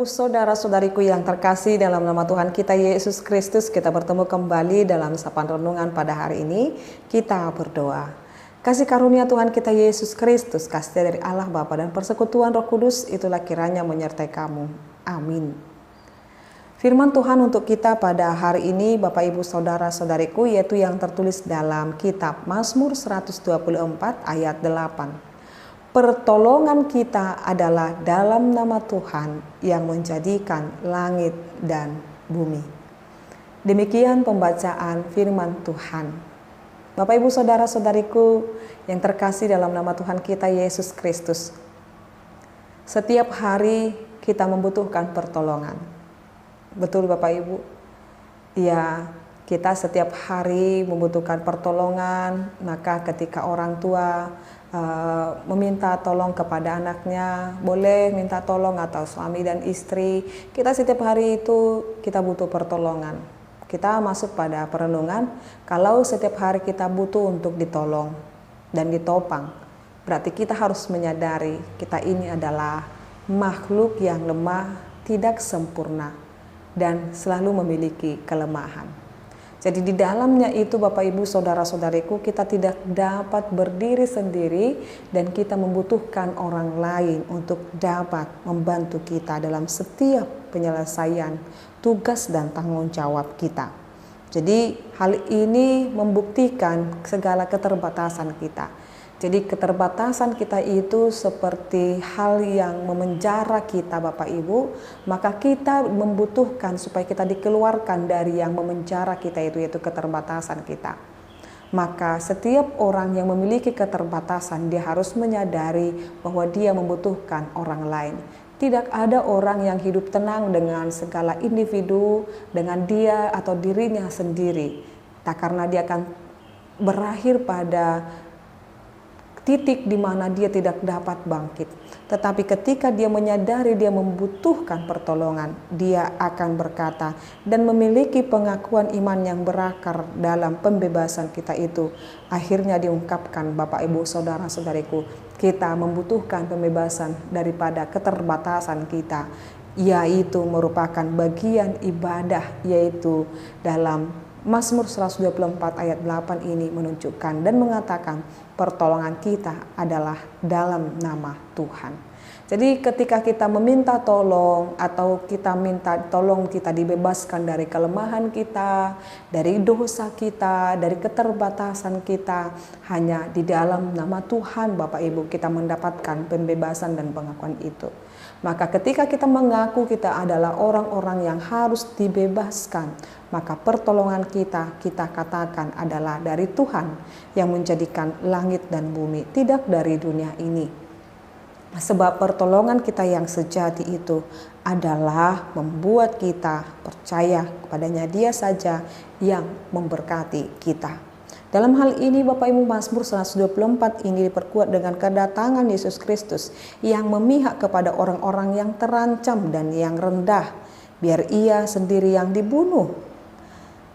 Ibu saudara-saudariku yang terkasih dalam nama Tuhan kita Yesus Kristus, kita bertemu kembali dalam sapaan renungan pada hari ini. Kita berdoa. Kasih karunia Tuhan kita Yesus Kristus, kasih dari Allah Bapa dan persekutuan Roh Kudus itulah kiranya menyertai kamu. Amin. Firman Tuhan untuk kita pada hari ini Bapak Ibu saudara-saudariku yaitu yang tertulis dalam kitab Mazmur 124 ayat 8. Pertolongan kita adalah dalam nama Tuhan yang menjadikan langit dan bumi. Demikian pembacaan firman Tuhan. Bapak Ibu saudara-saudariku yang terkasih dalam nama Tuhan kita Yesus Kristus. Setiap hari kita membutuhkan pertolongan. Betul Bapak Ibu? Ya, kita setiap hari membutuhkan pertolongan, maka ketika orang tua meminta tolong kepada anaknya, boleh minta tolong, atau suami dan istri, kita setiap hari itu kita butuh pertolongan. Kita masuk pada perenungan, kalau setiap hari kita butuh untuk ditolong dan ditopang, berarti kita harus menyadari kita ini adalah makhluk yang lemah, tidak sempurna, dan selalu memiliki kelemahan. Jadi di dalamnya itu Bapak Ibu saudara-saudariku kita tidak dapat berdiri sendiri dan kita membutuhkan orang lain untuk dapat membantu kita dalam setiap penyelesaian tugas dan tanggung jawab kita. Jadi hal ini membuktikan segala keterbatasan kita. Jadi keterbatasan kita itu seperti hal yang memenjara kita Bapak Ibu, maka kita membutuhkan supaya kita dikeluarkan dari yang memenjara kita itu, yaitu keterbatasan kita. Maka setiap orang yang memiliki keterbatasan dia harus menyadari bahwa dia membutuhkan orang lain. Tidak ada orang yang hidup tenang dengan segala individu, dengan dia atau dirinya sendiri. Tak karena dia akan berakhir pada titik di mana dia tidak dapat bangkit. Tetapi ketika dia menyadari dia membutuhkan pertolongan, dia akan berkata dan memiliki pengakuan iman yang berakar dalam pembebasan kita itu. Akhirnya diungkapkan Bapak Ibu saudara-saudariku, kita membutuhkan pembebasan daripada keterbatasan kita, yaitu merupakan bagian ibadah, yaitu dalam Mazmur 124 ayat 8 ini menunjukkan dan mengatakan pertolongan kita adalah dalam nama Tuhan. Jadi ketika kita meminta tolong atau kita minta tolong kita dibebaskan dari kelemahan kita, dari dosa kita, dari keterbatasan kita, hanya di dalam nama Tuhan Bapak Ibu kita mendapatkan pembebasan dan pengakuan itu. Maka ketika kita mengaku kita adalah orang-orang yang harus dibebaskan, maka pertolongan kita katakan adalah dari Tuhan yang menjadikan langit dan bumi, tidak dari dunia ini. Sebab pertolongan kita yang sejati itu adalah membuat kita percaya kepadanya dia saja yang memberkati kita. Dalam hal ini Bapak Ibu Mazmur 124 ini diperkuat dengan kedatangan Yesus Kristus yang memihak kepada orang-orang yang terancam dan yang rendah, biar ia sendiri yang dibunuh.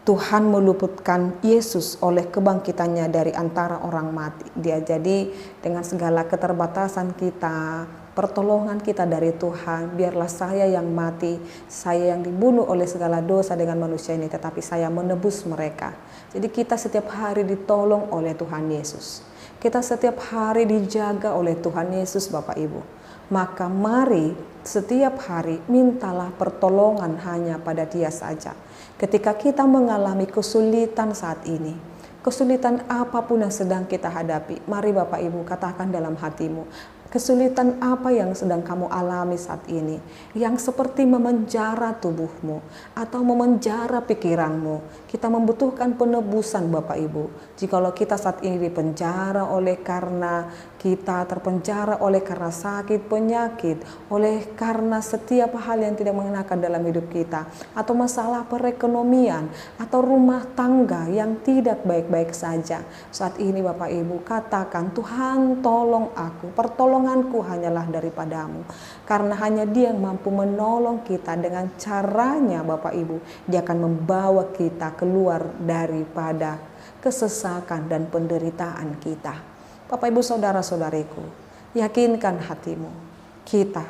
Tuhan meluputkan Yesus oleh kebangkitannya dari antara orang mati. Dia jadi dengan segala keterbatasan kita, pertolongan kita dari Tuhan, biarlah saya yang mati, saya yang dibunuh oleh segala dosa dengan manusia ini, tetapi saya menebus mereka. Jadi kita setiap hari ditolong oleh Tuhan Yesus. Kita setiap hari dijaga oleh Tuhan Yesus Bapak Ibu. Maka mari setiap hari mintalah pertolongan hanya pada Dia saja. Ketika kita mengalami kesulitan saat ini, kesulitan apapun yang sedang kita hadapi, mari Bapak Ibu katakan dalam hatimu, kesulitan apa yang sedang kamu alami saat ini, yang seperti memenjara tubuhmu atau memenjara pikiranmu. Kita membutuhkan penebusan Bapak Ibu. Jikalau kita saat ini dipenjara oleh karena kita terpenjara oleh karena sakit, penyakit, oleh karena setiap hal yang tidak mengenakan dalam hidup kita, atau masalah perekonomian, atau rumah tangga yang tidak baik-baik saja. Saat ini Bapak Ibu katakan, Tuhan tolong aku, pertolonganku hanyalah daripadamu. Karena hanya Dia yang mampu menolong kita dengan caranya Bapak Ibu. Dia akan membawa kita keluar daripada kesesakan dan penderitaan kita. Bapak Ibu saudara-saudariku, yakinkan hatimu, kita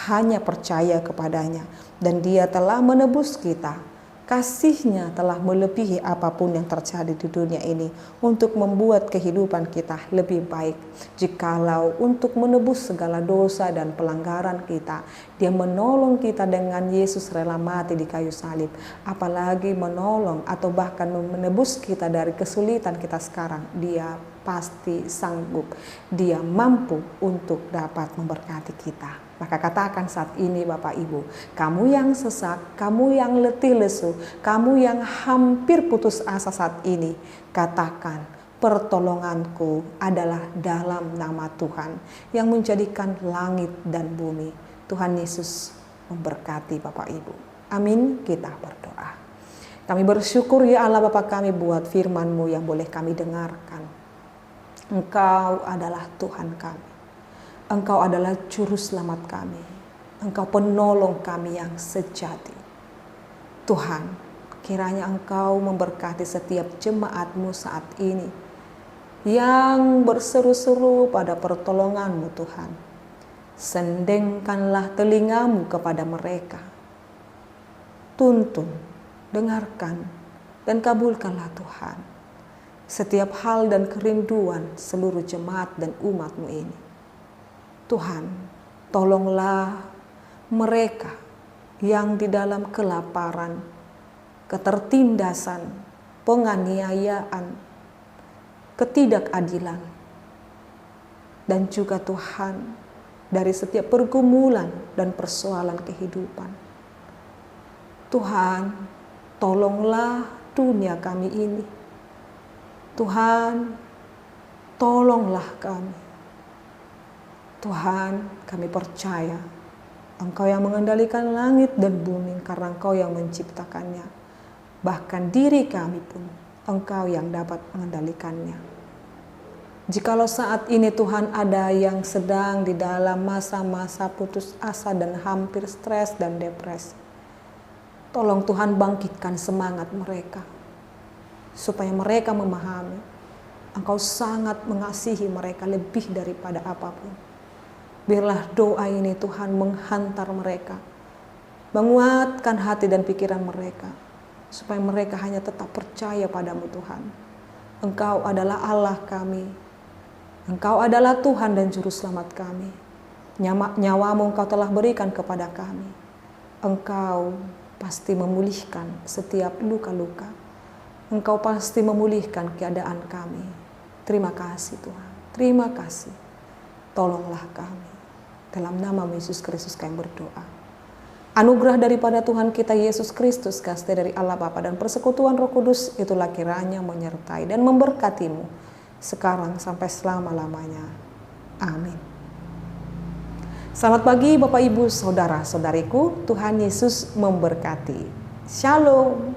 hanya percaya kepadanya, dan Dia telah menebus kita. Kasih-Nya telah melebihi apapun yang terjadi di dunia ini untuk membuat kehidupan kita lebih baik. Jikalau untuk menebus segala dosa dan pelanggaran kita, Dia menolong kita dengan Yesus rela mati di kayu salib. Apalagi menolong atau bahkan menebus kita dari kesulitan kita sekarang, Dia pasti sanggup. Dia mampu untuk dapat memberkati kita. Maka katakan saat ini Bapak Ibu, kamu yang sesak, kamu yang letih lesu, kamu yang hampir putus asa saat ini, katakan, pertolonganku adalah dalam nama Tuhan yang menjadikan langit dan bumi. Tuhan Yesus memberkati Bapak Ibu. Amin, kita berdoa. Kami bersyukur ya Allah Bapa kami buat firman-Mu yang boleh kami dengarkan. Engkau adalah Tuhan kami. Engkau adalah juru selamat kami. Engkau penolong kami yang sejati. Tuhan, kiranya Engkau memberkati setiap jemaat-Mu saat ini yang berseru-seru pada pertolongan-Mu Tuhan. Sendengkanlah telinga-Mu kepada mereka. Tuntun, dengarkan, dan kabulkanlah Tuhan setiap hal dan kerinduan seluruh jemaat dan umat-Mu ini. Tuhan, tolonglah mereka yang di dalam kelaparan, ketertindasan, penganiayaan, ketidakadilan, dan juga Tuhan dari setiap pergumulan dan persoalan kehidupan. Tuhan, tolonglah dunia kami ini. Tuhan, tolonglah kami. Tuhan, kami percaya Engkau yang mengendalikan langit dan bumi karena Engkau yang menciptakannya. Bahkan diri kami pun Engkau yang dapat mengendalikannya. Jikalau saat ini Tuhan ada yang sedang di dalam masa-masa putus asa dan hampir stres dan depresi, tolong Tuhan bangkitkan semangat mereka, supaya mereka memahami Engkau sangat mengasihi mereka lebih daripada apapun. Biarlah doa ini Tuhan menghantar mereka, menguatkan hati dan pikiran mereka, supaya mereka hanya tetap percaya padamu Tuhan. Engkau adalah Allah kami, Engkau adalah Tuhan dan Juru Selamat kami. Nyawa-Mu Engkau telah berikan kepada kami. Engkau pasti memulihkan setiap luka-luka. Engkau pasti memulihkan keadaan kami. Terima kasih Tuhan, terima kasih. Tolonglah kami. Dalam nama Yesus Kristus kami berdoa. Anugerah daripada Tuhan kita Yesus Kristus, kasih dari Allah Bapa dan persekutuan Roh Kudus itulah kiranya menyertai dan memberkatimu sekarang sampai selama-lamanya. Amin. Selamat pagi Bapak Ibu Saudara-saudariku, Tuhan Yesus memberkati. Shalom.